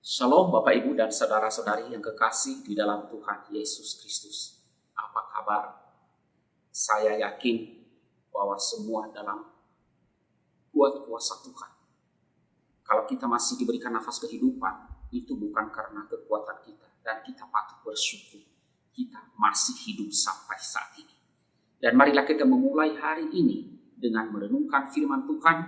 Shalom Bapak Ibu dan saudara-saudari yang kekasih di dalam Tuhan Yesus Kristus. Apa kabar? Saya yakin bahwa semua dalam kuat kuasa Tuhan. Kalau kita masih diberikan nafas kehidupan, itu bukan karena kekuatan kita. Dan kita patut bersyukur kita masih hidup sampai saat ini. Dan marilah kita memulai hari ini dengan merenungkan firman Tuhan.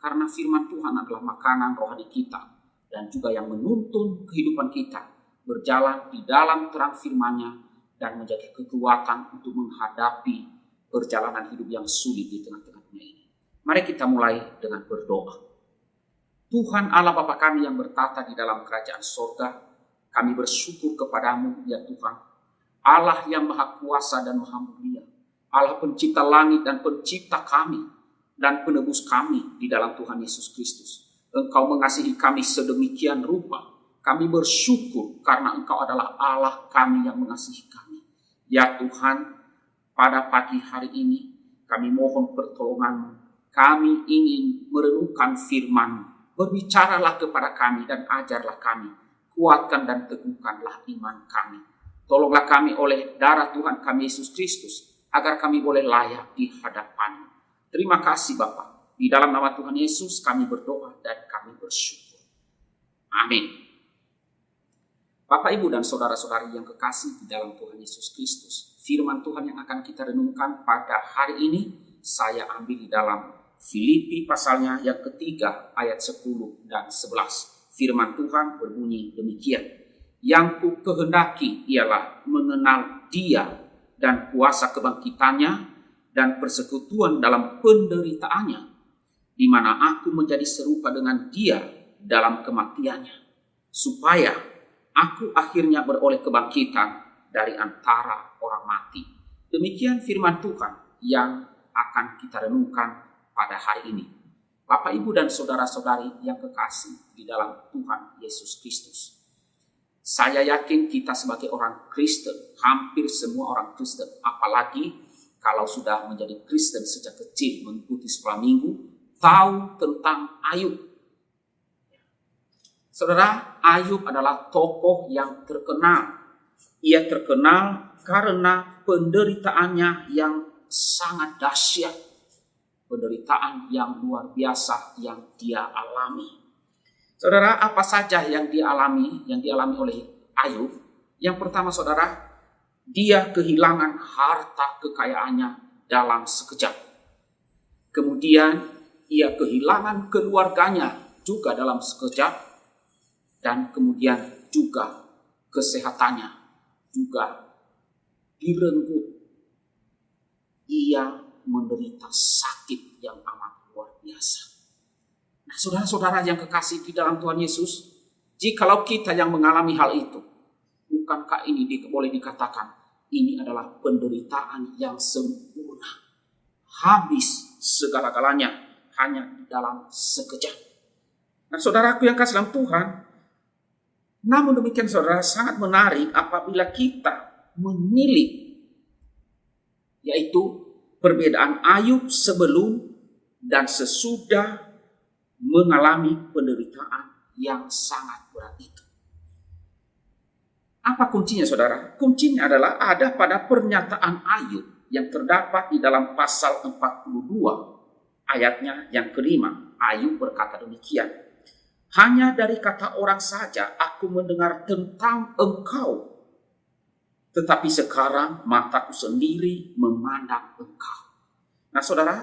Karena firman Tuhan adalah makanan rohani kita. Dan juga yang menuntun kehidupan kita berjalan di dalam terang firman-Nya dan menjadi kekuatan untuk menghadapi perjalanan hidup yang sulit di tengah-tengah dunia ini. Mari kita mulai dengan berdoa. Tuhan Allah Bapa kami yang bertata di dalam kerajaan sorga, kami bersyukur kepadamu ya Tuhan, Allah yang maha kuasa dan maha mulia, Allah pencipta langit dan pencipta kami dan penebus kami di dalam Tuhan Yesus Kristus. Engkau mengasihi kami sedemikian rupa. Kami bersyukur karena Engkau adalah Allah kami yang mengasihi kami. Ya Tuhan, pada pagi hari ini kami mohon pertolongan-Mu. Kami ingin merenungkan firman-Mu. Berbicaralah kepada kami dan ajarlah kami. Kuatkan dan teguhkanlah iman kami. Tolonglah kami oleh darah Tuhan kami Yesus Kristus agar kami boleh layak di hadapan-Mu. Terima kasih Bapa. Di dalam nama Tuhan Yesus kami berdoa dan kami bersyukur. Amin. Bapak, Ibu, dan saudara-saudari yang kekasih di dalam Tuhan Yesus Kristus. Firman Tuhan yang akan kita renungkan pada hari ini, saya ambil di dalam Filipi pasalnya yang ketiga ayat 10 dan 11. Firman Tuhan berbunyi demikian. Yang ku kehendaki ialah mengenal Dia dan kuasa kebangkitannya dan persekutuan dalam penderitaannya, di mana aku menjadi serupa dengan Dia dalam kematiannya, supaya aku akhirnya beroleh kebangkitan dari antara orang mati. Demikian firman Tuhan yang akan kita renungkan pada hari ini. Bapak, Ibu, dan saudara-saudari yang kekasih di dalam Tuhan Yesus Kristus. Saya yakin kita sebagai orang Kristen, hampir semua orang Kristen, apalagi kalau sudah menjadi Kristen sejak kecil mengikuti sekolah minggu, tahu tentang Ayub. Saudara, Ayub adalah tokoh yang terkenal. Ia terkenal karena penderitaannya yang sangat dahsyat. Penderitaan yang luar biasa yang dia alami. Saudara, apa saja yang dialami oleh Ayub? Yang pertama, saudara, dia kehilangan harta kekayaannya dalam sekejap. Kemudian ia kehilangan keluarganya juga dalam sekejap, dan kemudian juga kesehatannya juga direnggut. Ia menderita sakit yang amat luar biasa. Nah, saudara-saudara yang kekasih di dalam Tuhan Yesus, jikalau kita yang mengalami hal itu, bukankah ini boleh dikatakan ini adalah penderitaan yang sempurna, habis segala-galanya hanya di dalam sekejap. Nah, saudaraku yang kasih dalam Tuhan, namun demikian saudara, sangat menarik apabila kita menilik, yaitu perbedaan Ayub sebelum dan sesudah mengalami penderitaan yang sangat berat itu. Apa kuncinya, saudara? Kuncinya adalah ada pada pernyataan Ayub yang terdapat di dalam pasal 42 ayatnya yang kelima. Ayub berkata demikian. Hanya dari kata orang saja aku mendengar tentang Engkau, tetapi sekarang mataku sendiri memandang Engkau. Nah, saudara,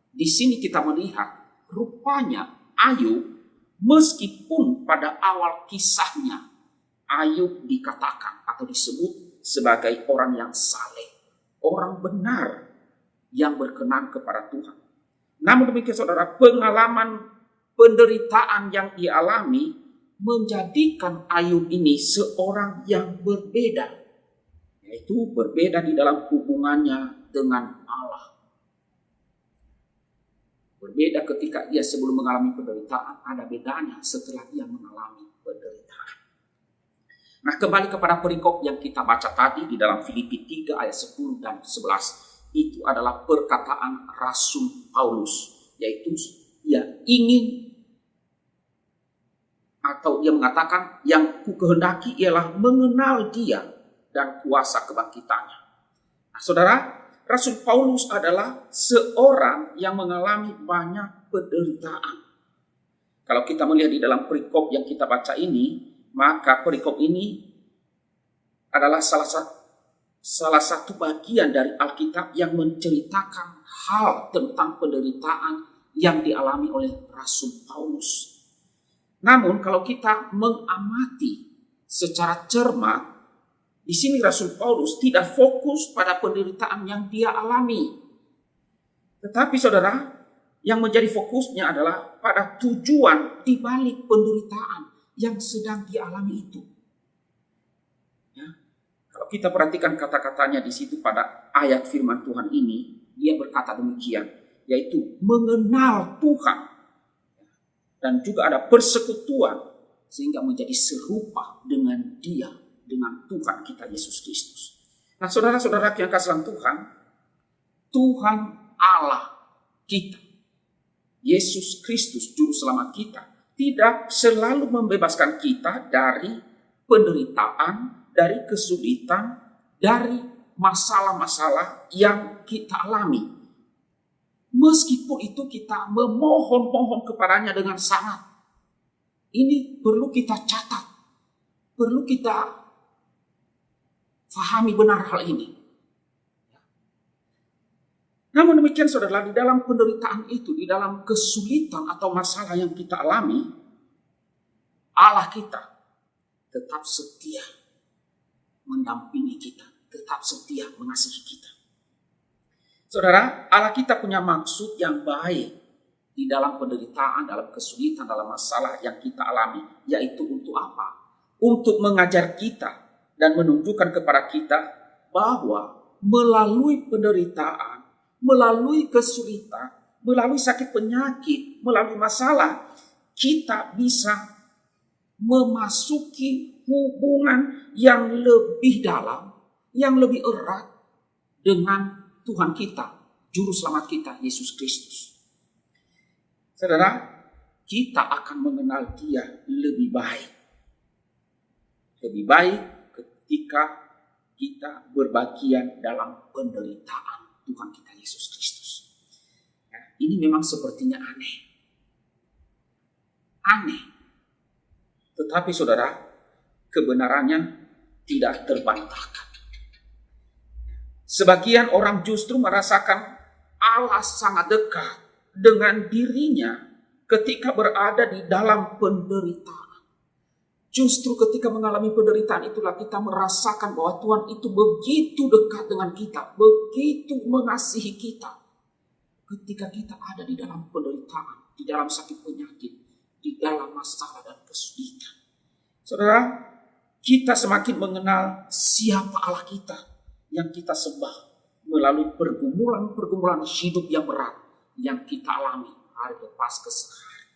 di sini kita melihat rupanya Ayub, meskipun pada awal kisahnya Ayub dikatakan atau disebut sebagai orang yang saleh, orang benar yang berkenan kepada Tuhan. Namun demikian saudara, pengalaman penderitaan yang dialami menjadikan Ayub ini seorang yang berbeda. Yaitu berbeda di dalam hubungannya dengan Allah. Berbeda ketika ia sebelum mengalami penderitaan, ada bedanya setelah ia mengalami penderitaan. Nah, kembali kepada perikop yang kita baca tadi di dalam Filipi 3 ayat 10 dan 11. Itu adalah perkataan Rasul Paulus, yaitu ia ingin atau dia mengatakan yang ku kehendaki ialah mengenal dia dan kuasa kebangkitannya. Nah, saudara, Rasul Paulus adalah seorang yang mengalami banyak penderitaan. Kalau kita melihat di dalam perikop yang kita baca ini, maka perikop ini adalah salah satu bagian dari Alkitab yang menceritakan hal tentang penderitaan yang dialami oleh Rasul Paulus. Namun kalau kita mengamati secara cermat, di sini Rasul Paulus tidak fokus pada penderitaan yang dia alami. Tetapi saudara, yang menjadi fokusnya adalah pada tujuan di balik penderitaan yang sedang dialami itu. Ya, kalau kita perhatikan kata-katanya di situ pada ayat firman Tuhan ini, dia berkata demikian, yaitu mengenal Tuhan. Dan juga ada persekutuan sehingga menjadi serupa dengan dia, dengan Tuhan kita Yesus Kristus. Nah, saudara-saudara yang kasih dalam Tuhan, Tuhan Allah kita, Yesus Kristus Juru Selamat kita, tidak selalu membebaskan kita dari penderitaan, dari kesulitan, dari masalah-masalah yang kita alami. Meskipun itu kita memohon-mohon kepadanya dengan sangat. Ini perlu kita catat, perlu kita fahami benar hal ini. Namun demikian saudara, di dalam penderitaan itu, di dalam kesulitan atau masalah yang kita alami, Allah kita tetap setia mendampingi kita, tetap setia mengasihi kita. Saudara, Allah kita punya maksud yang baik di dalam penderitaan, dalam kesulitan, dalam masalah yang kita alami. Yaitu untuk apa? Untuk mengajar kita dan menunjukkan kepada kita bahwa melalui penderitaan, melalui kesulitan, melalui sakit penyakit, melalui masalah, kita bisa memasuki hubungan yang lebih dalam, yang lebih erat dengan Tuhan kita, Juru Selamat kita, Yesus Kristus. Saudara, kita akan mengenal Dia lebih baik. Lebih baik ketika kita berbagian dalam penderitaan Tuhan kita Yesus Kristus. Ya, ini memang sepertinya aneh. Aneh. Tetapi saudara, kebenarannya tidak terbantahkan. Sebagian orang justru merasakan Allah sangat dekat dengan dirinya ketika berada di dalam penderitaan. Justru ketika mengalami penderitaan itulah kita merasakan bahwa Tuhan itu begitu dekat dengan kita, begitu mengasihi kita. Ketika kita ada di dalam penderitaan, di dalam sakit penyakit, di dalam masalah dan kesulitan. Saudara, kita semakin mengenal siapa Allah kita yang kita sembah melalui pergumulan-pergumulan hidup yang berat yang kita alami hari lepas ke hari.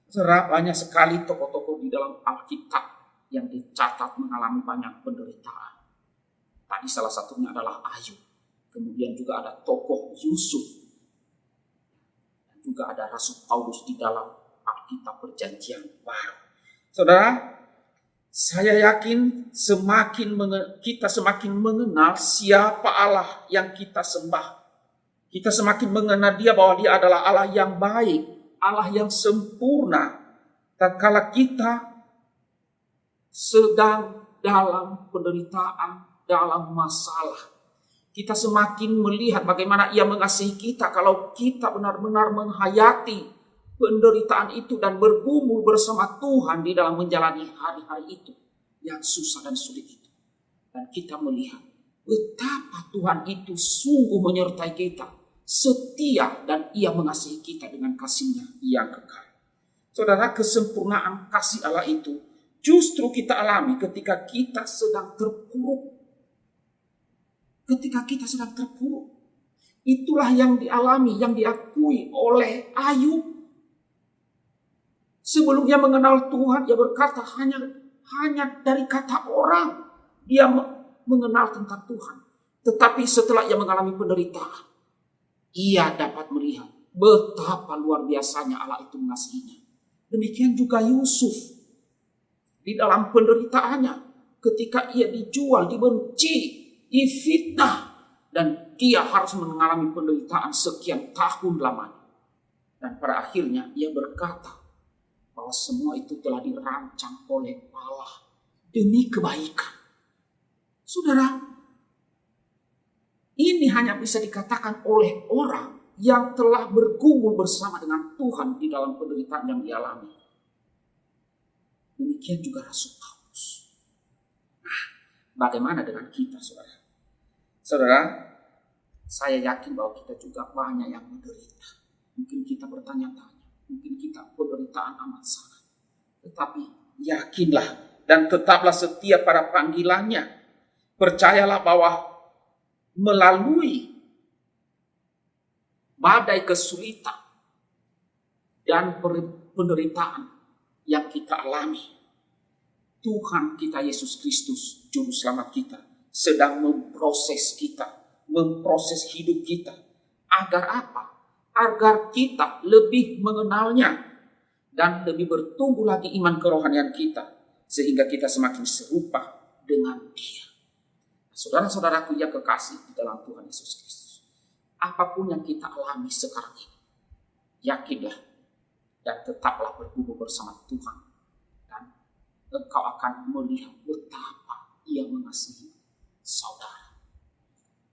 Saudara, banyak sekali tokoh-tokoh di dalam Alkitab yang dicatat mengalami banyak penderitaan. Tadi salah satunya adalah Ayub. Kemudian juga ada tokoh Yusuf. Dan juga ada Rasul Paulus di dalam Alkitab Perjanjian Baru. Saudara, saya yakin kita semakin mengenal siapa Allah yang kita sembah. Kita semakin mengenal Dia bahwa Dia adalah Allah yang baik, Allah yang sempurna. Tatkala kita sedang dalam penderitaan, dalam masalah, kita semakin melihat bagaimana Ia mengasihi kita kalau kita benar-benar menghayati penderitaan itu dan bergumul bersama Tuhan di dalam menjalani hari-hari itu yang susah dan sulit itu. Dan kita melihat betapa Tuhan itu sungguh menyertai kita, setia, dan Ia mengasihi kita dengan kasih-Nya yang kekal. Saudara, kesempurnaan kasih Allah itu justru kita alami ketika kita sedang terpuruk. Ketika kita sedang terpuruk. Itulah yang dialami, yang diakui oleh Ayub. Sebelum dia mengenal Tuhan, dia berkata hanya dari kata orang dia mengenal tentang Tuhan. Tetapi setelah ia mengalami penderitaan, ia dapat melihat betapa luar biasanya Allah itu mengasihinya. Demikian juga Yusuf. di dalam penderitaannya, ketika ia dijual, dibenci, difitnah, dan dia harus mengalami penderitaan sekian tahun lamanya. Dan pada akhirnya ia berkata bahwa semua itu telah dirancang oleh Allah demi kebaikan. Saudara, ini hanya bisa dikatakan oleh orang yang telah bergumul bersama dengan Tuhan di dalam penderitaan yang dialami. Demikian juga Rasul Paulus. Nah, bagaimana dengan kita, saudara? Saudara, saya yakin bahwa kita juga banyak yang menderita. Mungkin kita bertanya-tanya, mungkin kita penderitaan amat sangat. Tetapi yakinlah dan tetaplah setia pada panggilannya. Percayalah bahwa melalui badai kesulitan dan penderitaan yang kita alami, Tuhan kita Yesus Kristus, Juru Selamat kita, sedang memproses kita, memproses hidup kita. Agar apa? Agar kita lebih mengenalnya dan lebih bertumbuh lagi iman kerohanian kita, sehingga kita semakin serupa dengan Dia. Saudara-saudaraku yang kekasih di dalam Tuhan Yesus Kristus, apapun yang kita alami sekarang ini, yakinlah dan tetaplah bergumul bersama Tuhan, dan engkau akan melihat betapa Ia mengasihi saudara.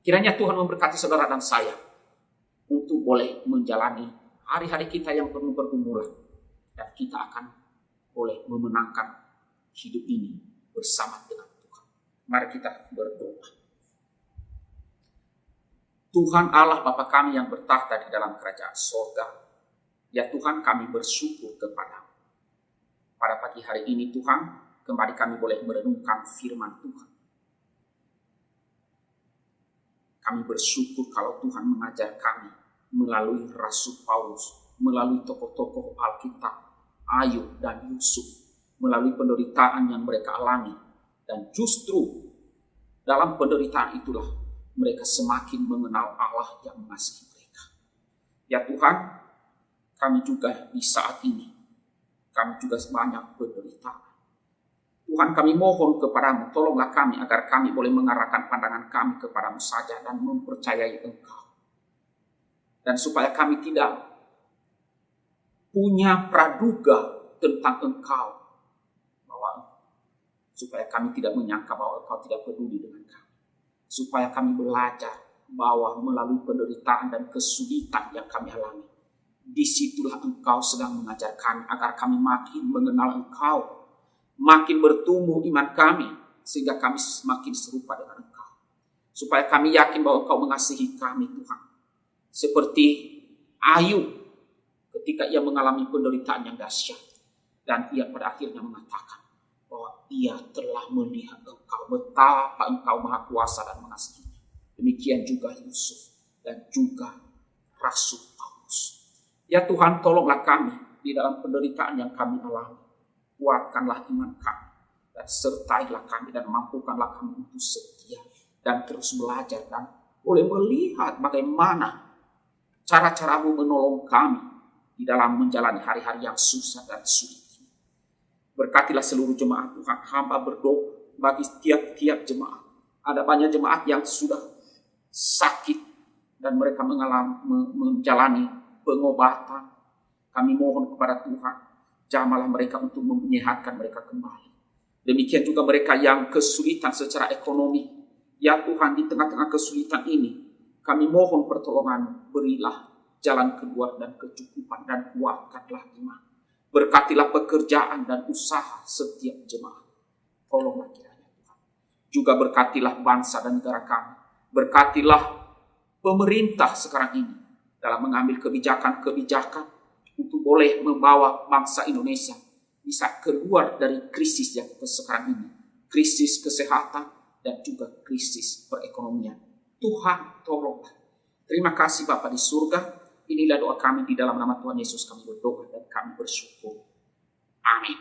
Kiranya Tuhan memberkati saudara dan saya untuk boleh menjalani hari-hari kita yang penuh pergumulan, dan kita akan boleh memenangkan hidup ini bersama dengan Tuhan. Mari kita berdoa. Tuhan Allah Bapa kami yang bertahta di dalam kerajaan sorga, ya Tuhan, kami bersyukur kepada-Mu. Pada pagi hari ini Tuhan, kembali kami boleh merenungkan firman Tuhan. Kami bersyukur kalau Tuhan mengajar kami melalui Rasul Paulus, melalui tokoh-tokoh Alkitab, Ayub dan Yusuf, melalui penderitaan yang mereka alami. Dan justru dalam penderitaan itulah mereka semakin mengenal Allah yang mengasihi mereka. Ya Tuhan, kami juga di saat ini, kami juga banyak penderitaan. Tuhan, kami mohon kepada-Mu, tolonglah kami agar kami boleh mengarahkan pandangan kami kepada-Mu saja dan mempercayai Engkau. Dan supaya kami tidak punya praduga tentang Engkau, supaya kami tidak menyangka bahwa Engkau tidak peduli dengan kami. Supaya kami belajar bahwa melalui penderitaan dan kesulitan yang kami alami, disitulah Engkau sedang mengajar kami agar kami makin mengenal Engkau, makin bertumbuh iman kami, sehingga kami semakin serupa dengan Engkau. Supaya kami yakin bahwa Engkau mengasihi kami, Tuhan. Seperti Ayub ketika ia mengalami penderitaan yang dahsyat, dan ia pada akhirnya mengatakan bahwa ia telah melihat Engkau, betapa Engkau maha kuasa dan mengasihinya. Demikian juga Yusuf dan juga Rasul Paulus. Ya Tuhan, tolonglah kami di dalam penderitaan yang kami alami. Kuatkanlah iman kami dan sertailah kami dan mampukanlah kami untuk setia dan terus belajar dan boleh melihat bagaimana cara-Cara-Mu menolong kami di dalam menjalani hari-hari yang susah dan sulit. Berkatilah seluruh jemaat Tuhan. Hamba berdoa bagi tiap-tiap jemaat. Ada banyak jemaat yang sudah sakit dan mereka menjalani pengobatan. Kami mohon kepada Tuhan, jamahlah mereka untuk menyehatkan mereka kembali. Demikian juga mereka yang kesulitan secara ekonomi. Ya Tuhan, di tengah-tengah kesulitan ini, kami mohon pertolongan, berilah jalan keluar dan kecukupan, dan kuatkanlah iman. Berkatilah pekerjaan dan usaha setiap jemaat. Tolonglah kiranya Tuhan. Juga berkatilah bangsa dan negara kami. Berkatilah pemerintah sekarang ini dalam mengambil kebijakan-kebijakan untuk boleh membawa bangsa Indonesia bisa keluar dari krisis yang sekarang ini. Krisis kesehatan dan juga krisis perekonomian. Tuhan, tolonglah. Terima kasih Bapa di surga. Inilah doa kami di dalam nama Tuhan Yesus kami berdoa dan kami bersyukur. Amin.